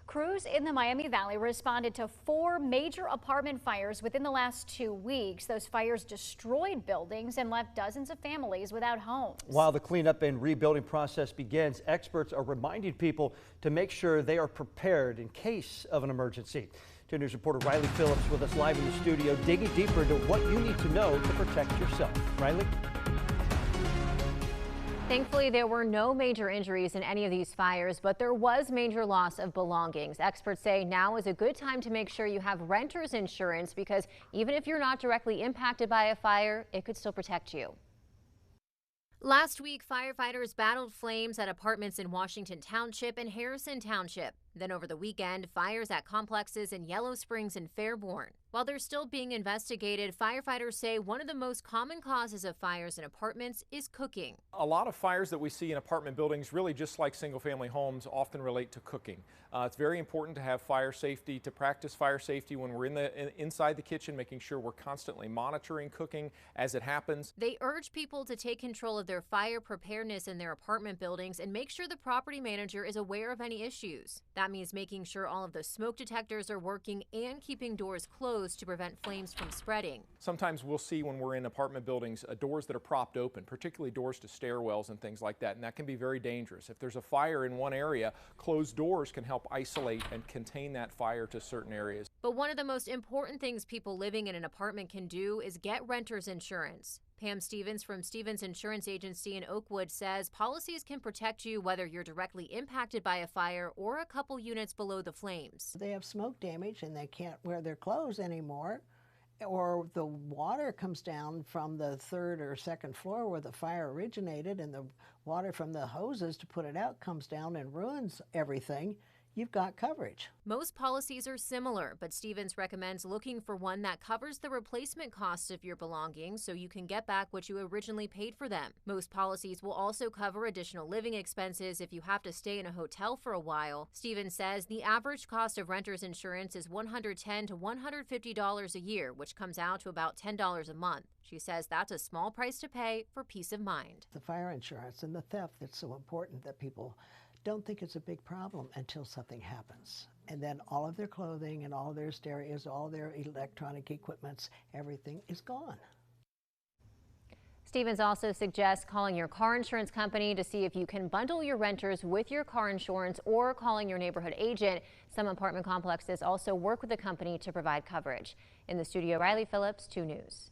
Crews in the Miami Valley responded to 4 major apartment fires within the last 2 weeks. Those fires destroyed buildings and left dozens of families without homes. While the cleanup and rebuilding process begins, experts are reminding people to make sure they are prepared in case of an emergency. 2 News reporter Riley Phillips with us live in the studio, digging deeper into what you need to know to protect yourself. Riley? Thankfully, there were no major injuries in any of these fires, but there was major loss of belongings. Experts say now is a good time to make sure you have renter's insurance because even if you're not directly impacted by a fire, it could still protect you. Last week, firefighters battled flames at apartments in Washington Township and Harrison Township. Then over the weekend, fires at complexes in Yellow Springs and Fairborn. While they're still being investigated, firefighters say one of the most common causes of fires in apartments is cooking. A lot of fires that we see in apartment buildings, really just like single-family homes, often relate to cooking. It's very important to have fire safety, to practice fire safety when we're inside the kitchen, making sure we're constantly monitoring cooking as it happens. They urge people to take control of their fire preparedness in their apartment buildings and make sure the property manager is aware of any issues. That means making sure all of the smoke detectors are working and keeping doors closed to prevent flames from spreading. Sometimes we'll see when we're in apartment buildings doors that are propped open, particularly doors to stairwells and things like that, and that can be very dangerous. If there's a fire in one area, closed doors can help isolate and contain that fire to certain areas. But one of the most important things people living in an apartment can do is get renter's insurance. Pam Stevens from Stevens Insurance Agency in Oakwood says policies can protect you whether you're directly impacted by a fire or a couple units below the flames. They have smoke damage and they can't wear their clothes anymore, or the water comes down from the 3rd or 2nd floor where the fire originated and the water from the hoses to put it out comes down and ruins everything. You've got coverage. Most policies are similar, but Stevens recommends looking for one that covers the replacement cost of your belongings so you can get back what you originally paid for them. Most policies will also cover additional living expenses if you have to stay in a hotel for a while. Stevens says the average cost of renter's insurance is $110 to $150 a year, which comes out to about $10 a month. She says that's a small price to pay for peace of mind. The fire insurance and the theft that's so important that people don't think it's a big problem until something happens. And then all of their clothing and all their stereos, all their electronic equipments, everything is gone. Stevens also suggests calling your car insurance company to see if you can bundle your renters with your car insurance or calling your neighborhood agent. Some apartment complexes also work with the company to provide coverage. In the studio, Riley Phillips, 2 News.